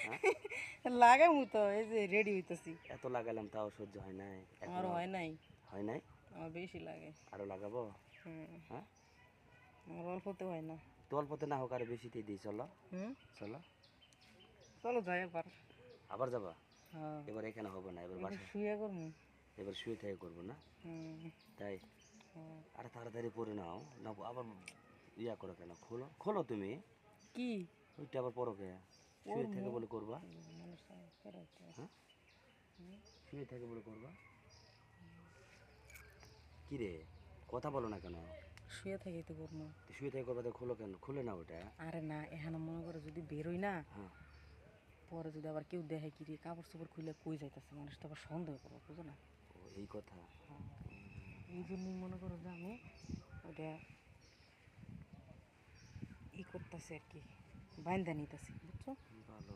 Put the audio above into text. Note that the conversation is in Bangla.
হ্যাঁ লাগামু তো, এই যে রেডি হইতেছি। এত লাগালাম তাও সহ্য হয় নাই আমার এখনো হয় নাই, হয় নাই আমার বেশি লাগে। আরো লাগাবো হুম, হ্যাঁ আমার অল্পতে হয় না। তো অল্পতে না হোক আরো বেশিতেই দিই চলো হুম, চলো চলো যাই একবার। আবার যাবা হ্যাঁ, এবার এখানে হবে না এবার এবার বাসা শুয়ে করবো। এবার শুয়ে থেকে করবো না হুম, তাই হ্যাঁ। আরে তাড়াতাড়ি পরে নাও না আবার ইয়া করো কেন খোলো খোলো তুমি কি ওইটা আবার পরো কে শুয়ে থেকে বলে করবা মানুষ ফেরাইতে। হ্যাঁ শুয়ে থেকে বলে করবা কি রে কথা বলো না কেন শুয়ে থাকি তো করবো। তো শুয়ে থেকে করবা তো খোলো কেন খুলে না ওটা আরে না, এখানে মনে করো যদি বেরোই না, হ্যাঁ পরে যদি আবার কেউ দেখে কি রে কাপড় চোপড় খুলে কই যাইতেছে, মানুষ তো আবার সন্দেহ করবো, বুঝো না? ও এই কথা হ্যাঁ, এই জন্যই মনে করো যে আমি ওটা ই করতেছি আর কি, বাইন্দা নিতেছি, বুঝছো? ভালো